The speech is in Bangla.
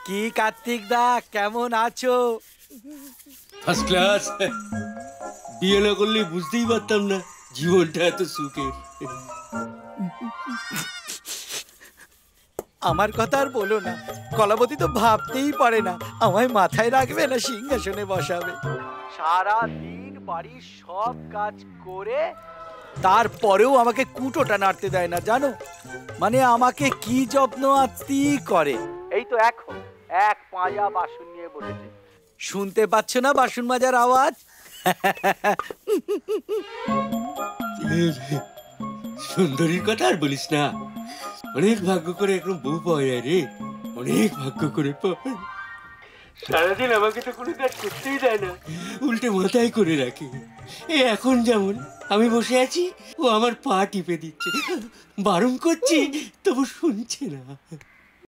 কি কার্তিক দা, কেমন আছো? First class. বিয়ে না করলে বুঝতেই পারতাম না জীবনটা এত সুখের। আমার কথা আর বলো না, কলাবতী তো ভাবতেই পারে না আমায় মাথায় রাখবে না সিংহাসনে বসাবে। সারা দিন বাড়ির সব কাজ করে তারপরেও আমাকে কুটোটা নাড়তে দেয় না, জানো? মানে আমাকে কি যত্ন আত্মি করে। এই তো এখন এক পাঁজা বাসন নিয়ে বসেছে, শুনতে পাচ্ছ না বাসন মাজার আওয়াজ? সুন্দরীর কথা আর বলিস না, অনেক ভাগ্য করে এখন বউ পাওয়া যায় রে, অনেক ভাগ্য করে পাওয়া। সারাদিন আমাকে তো কোনো কাজ করতেই দেয় না, উল্টে মাথায় করে রাখে। এখন যেমন আমি বসে আছি, ও আমার পা টিপে দিচ্ছে, বারণ করছি তবু শুনছে না।